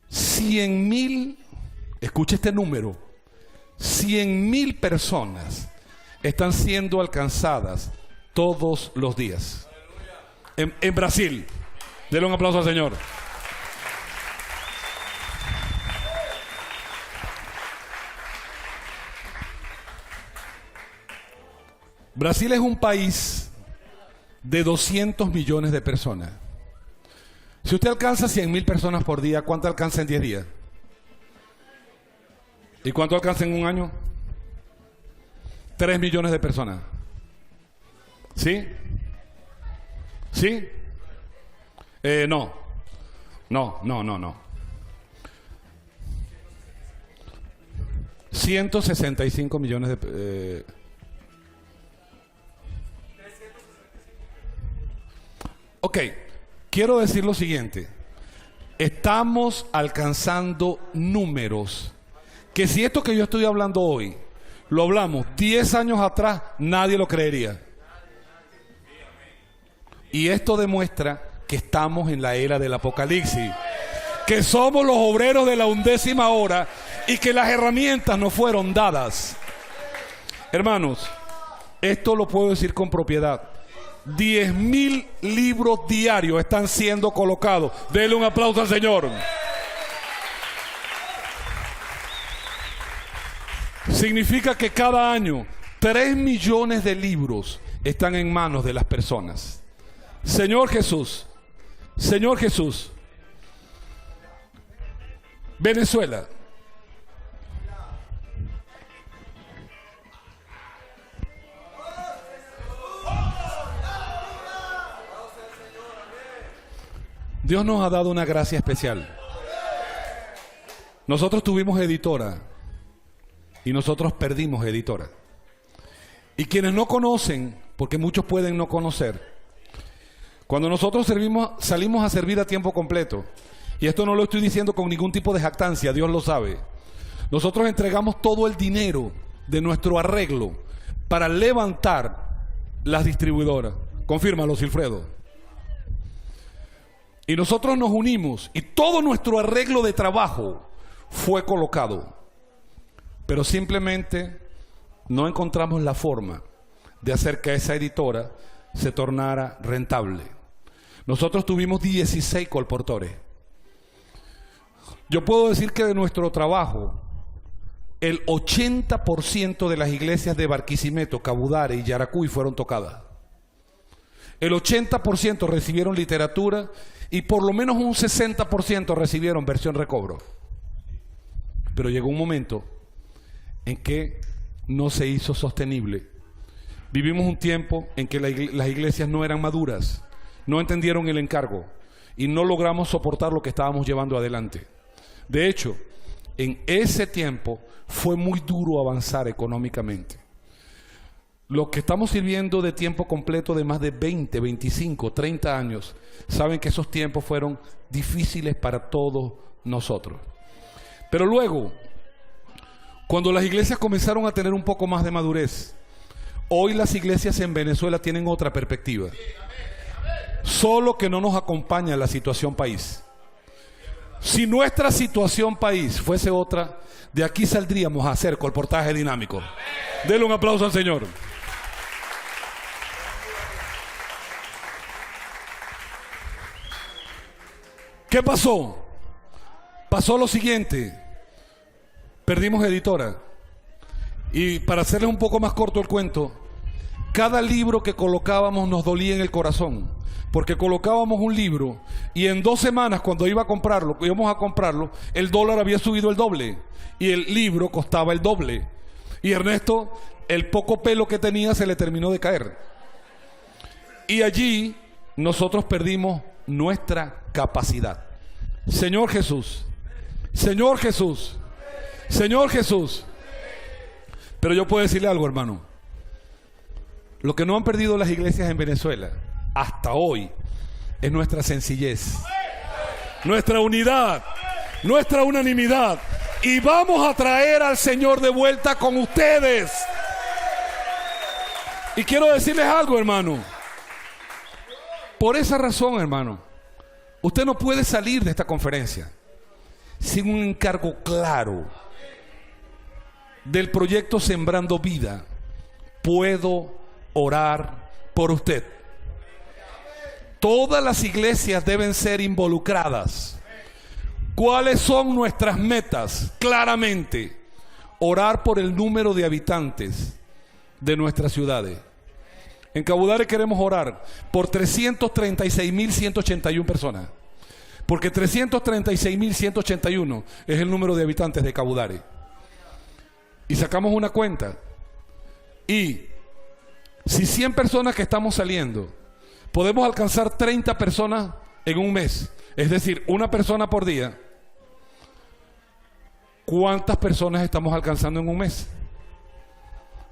100,000, escuche este número, 100,000 personas están siendo alcanzadas todos los días. En Brasil. Denle un aplauso al Señor. Brasil es un país de 200 millones de personas. Si usted alcanza 100,000 personas por día, ¿cuánto alcanza en 10 días? ¿Y cuánto alcanza en un año? 3 millones de personas. ¿Sí? ¿Sí? No. 165 millones de... Ok, quiero decir lo siguiente. Estamos alcanzando números que si esto que yo estoy hablando hoy lo hablamos 10 años atrás, nadie lo creería. Y esto demuestra que estamos en la era del Apocalipsis, que somos los obreros de la 11ª hora y que las herramientas nos fueron dadas. Hermanos, esto lo puedo decir con propiedad. 10,000 libros diarios están siendo colocados. Denle un aplauso al Señor. Significa que cada año 3 millones de libros están en manos de las personas. Señor Jesús, Venezuela. Dios nos ha dado una gracia especial. Nosotros tuvimos editora y nosotros perdimos editora. Y quienes no conocen, porque muchos pueden no conocer, cuando nosotros salimos a servir a tiempo completo, y esto no lo estoy diciendo con ningún tipo de jactancia, Dios lo sabe, nosotros entregamos todo el dinero de nuestro arreglo para levantar las distribuidoras. Confírmalo, Silfredo. Y nosotros nos unimos y todo nuestro arreglo de trabajo fue colocado. Pero simplemente no encontramos la forma de hacer que esa editora se tornara rentable. Nosotros tuvimos 16 colportores. Yo puedo decir que de nuestro trabajo, el 80% de las iglesias de Barquisimeto, Cabudare y Yaracuy fueron tocadas. El 80% recibieron literatura y por lo menos un 60% recibieron versión recobro. Pero llegó un momento en que no se hizo sostenible. Vivimos un tiempo en que las iglesias no eran maduras, no entendieron el encargo y no logramos soportar lo que estábamos llevando adelante. De hecho, en ese tiempo fue muy duro avanzar económicamente. Los que estamos sirviendo de tiempo completo de más de 20, 25, 30 años, saben que esos tiempos fueron difíciles para todos nosotros. Pero luego, cuando las iglesias comenzaron a tener un poco más de madurez, hoy las iglesias en Venezuela tienen otra perspectiva. Solo que no nos acompaña la situación país. Si nuestra situación país fuese otra, de aquí saldríamos a hacer colportaje dinámico. Denle un aplauso al Señor. ¿Qué pasó? Pasó lo siguiente. Perdimos editora. Y para hacerles un poco más corto el cuento, cada libro que colocábamos nos dolía en el corazón, porque colocábamos un libro y en 2 semanas, cuando íbamos a comprarlo, el dólar había subido el doble y el libro costaba el doble. Y Ernesto, el poco pelo que tenía se le terminó de caer. Y allí nosotros perdimos nuestra capacidad. Señor Jesús, Señor Jesús, Señor Jesús. Pero yo puedo decirle algo, hermano. Lo que no han perdido las iglesias en Venezuela hasta hoy es nuestra sencillez, nuestra unidad, nuestra unanimidad. Y vamos a traer al Señor de vuelta con ustedes. Y quiero decirles algo, hermano. Por esa razón, hermano, usted no puede salir de esta conferencia sin un encargo claro del proyecto Sembrando Vida. Puedo orar por usted. Todas las iglesias deben ser involucradas. ¿Cuáles son nuestras metas? Claramente, orar por el número de habitantes de nuestras ciudades. En Cabudare queremos orar por 336.181 personas, porque 336.181 es el número de habitantes de Cabudare. Y sacamos una cuenta. Y si 100 personas que estamos saliendo, podemos alcanzar 30 personas en un mes, es decir, una persona por día, ¿cuántas personas estamos alcanzando en un mes?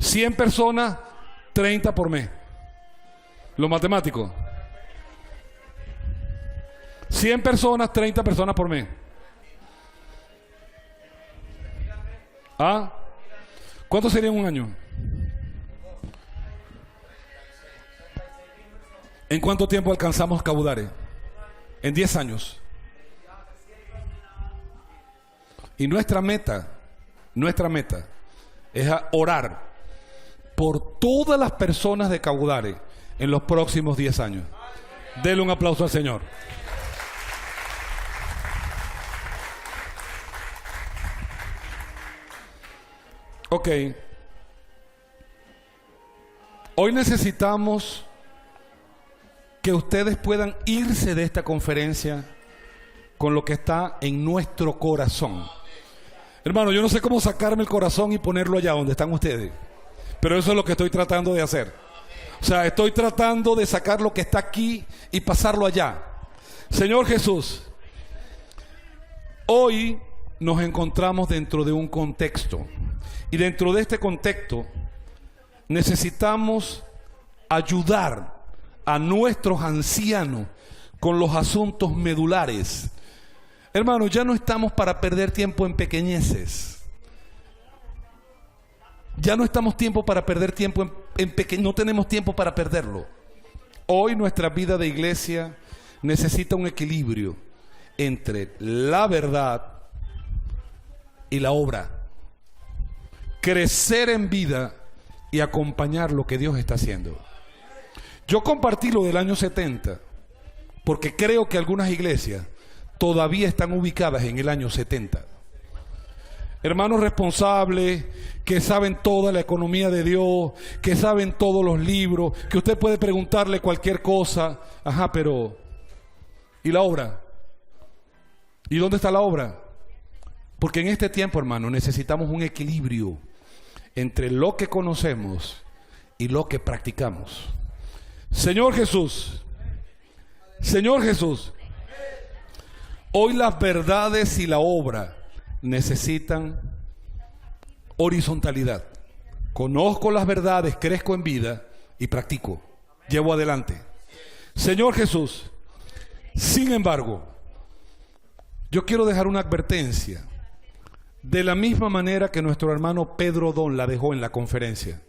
100 personas, 30 por mes. Lo matemático. 100 personas, 30 personas por mes. ¿Ah? ¿Cuánto sería en un año? ¿En cuánto tiempo alcanzamos Cabudare? En 10 años. Y nuestra meta es orar por todas las personas de Cabudare en los próximos 10 años. Denle un aplauso al Señor. Ok. Hoy necesitamos que ustedes puedan irse de esta conferencia con lo que está en nuestro corazón. Hermano, yo no sé cómo sacarme el corazón y ponerlo allá donde están ustedes, pero eso es lo que estoy tratando de hacer. O sea, estoy tratando de sacar lo que está aquí y pasarlo allá. Señor Jesús, hoy nos encontramos dentro de un contexto, y dentro de este contexto necesitamos ayudar a nuestros ancianos con los asuntos medulares. Hermano, ya no estamos para perder tiempo en pequeñeces. Ya no estamos tiempo para perder tiempo no tenemos tiempo para perderlo. Hoy nuestra vida de iglesia necesita un equilibrio entre la verdad y la obra. Crecer en vida y acompañar lo que Dios está haciendo. Yo compartí lo del año 70 porque creo que algunas iglesias todavía están ubicadas en el año 70. Hermanos responsables que saben toda la economía de Dios, que saben todos los libros, que usted puede preguntarle cualquier cosa. Ajá, pero ¿y la obra? ¿Y dónde está la obra? Porque en este tiempo, hermano, necesitamos un equilibrio entre lo que conocemos y lo que practicamos. Señor Jesús, Señor Jesús, hoy las verdades y la obra necesitan horizontalidad. Conozco las verdades, crezco en vida y practico, llevo adelante. Señor Jesús, sin embargo, yo quiero dejar una advertencia. De la misma manera que nuestro hermano Pedro Don la dejó en la conferencia,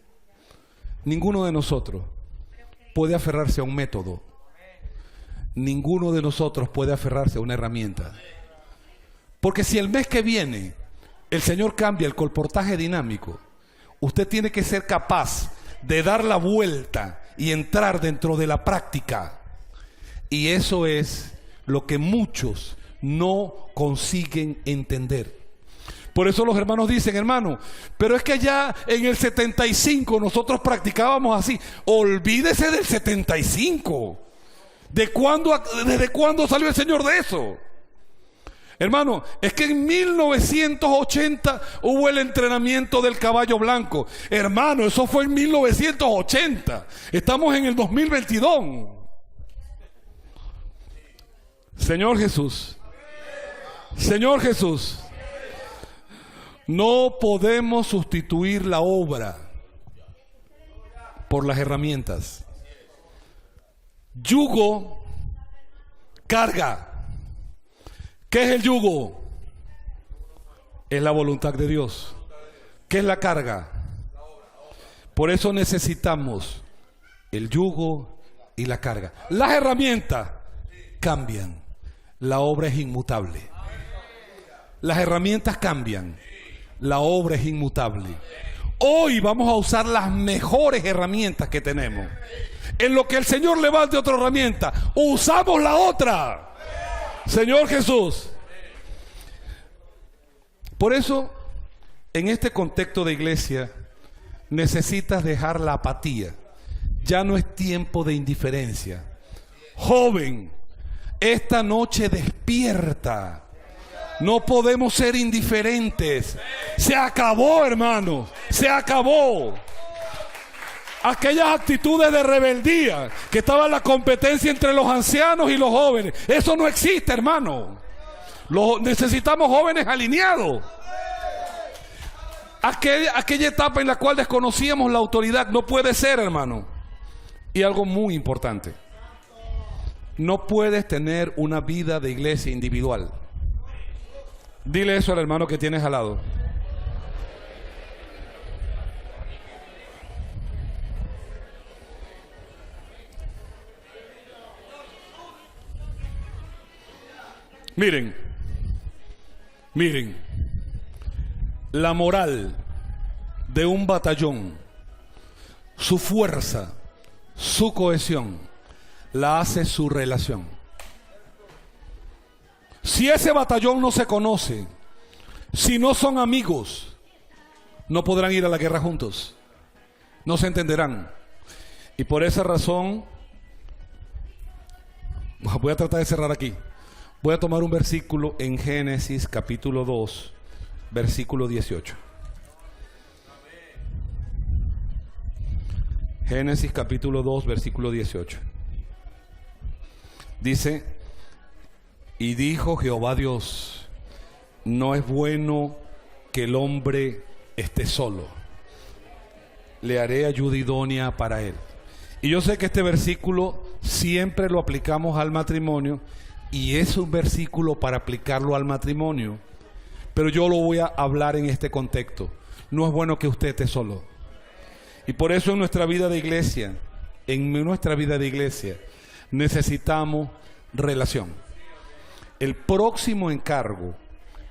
ninguno de nosotros puede aferrarse a un método. Ninguno de nosotros puede aferrarse a una herramienta. Porque si el mes que viene el Señor cambia el colportaje dinámico, usted tiene que ser capaz de dar la vuelta y entrar dentro de la práctica. Y eso es lo que muchos no consiguen entender. Por eso los hermanos dicen, hermano, pero es que ya en el 75 nosotros practicábamos así. Olvídese del 75. ¿Desde cuándo salió el Señor de eso? Hermano, es que en 1980 hubo el entrenamiento del caballo blanco. Hermano, eso fue en 1980. Estamos en el 2022. Señor Jesús, Señor Jesús, no podemos sustituir la obra por las herramientas. Yugo, carga. ¿Qué es el yugo? Es la voluntad de Dios. ¿Qué es la carga? Por eso necesitamos el yugo y la carga. Las herramientas cambian. La obra es inmutable. Las herramientas cambian. La obra es inmutable. Hoy vamos a usar las mejores herramientas que tenemos. En lo que el Señor levante otra herramienta, usamos la otra. Señor Jesús. Por eso, en este contexto de iglesia, necesitas dejar la apatía. Ya no es tiempo de indiferencia. Joven, esta noche despierta. No podemos ser indiferentes. Se acabó, hermanos. Se acabó. Aquellas actitudes de rebeldía que estaba en la competencia entre los ancianos y los jóvenes, eso no existe, hermano. Necesitamos jóvenes alineados. Aquella etapa en la cual desconocíamos la autoridad no puede ser, hermano. Y algo muy importante: no puedes tener una vida de iglesia individual. Dile eso al hermano que tienes al lado. Miren, la moral de un batallón, su fuerza, su cohesión, la hace su relación. Si ese batallón no se conoce, si no son amigos, no podrán ir a la guerra juntos, no se entenderán. Y por esa razón, voy a tratar de cerrar aquí. Voy a tomar un versículo en Génesis capítulo 2, versículo 18. Génesis capítulo 2, versículo 18. Dice: y dijo Jehová Dios, no es bueno que el hombre esté solo. Le haré ayuda idónea para él. Y yo sé que este versículo siempre lo aplicamos al matrimonio. Y es un versículo para aplicarlo al matrimonio, pero yo lo voy a hablar en este contexto. No es bueno que usted esté solo. Y por eso en nuestra vida de iglesia, necesitamos relación. El próximo encargo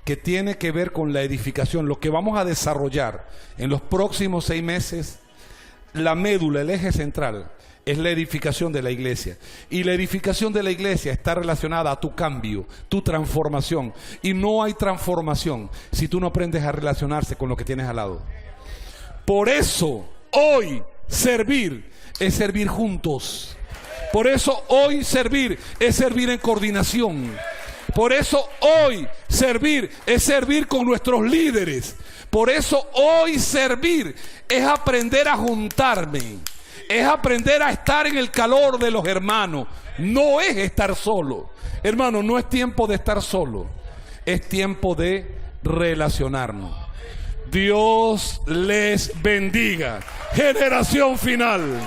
que tiene que ver con la edificación, lo que vamos a desarrollar en los próximos 6 meses, la médula, el eje central, es la edificación de la iglesia. Y la edificación de la iglesia está relacionada a tu cambio, tu transformación. Y no hay transformación si tú no aprendes a relacionarse con lo que tienes al lado. Por eso, hoy, servir es servir juntos. Por eso, hoy, servir es servir en coordinación. Por eso, hoy, servir es servir con nuestros líderes. Por eso, hoy, servir es aprender a juntarme. Es aprender a estar en el calor de los hermanos. No es estar solo. Hermano, no es tiempo de estar solo. Es tiempo de relacionarnos. Dios les bendiga. Generación Final.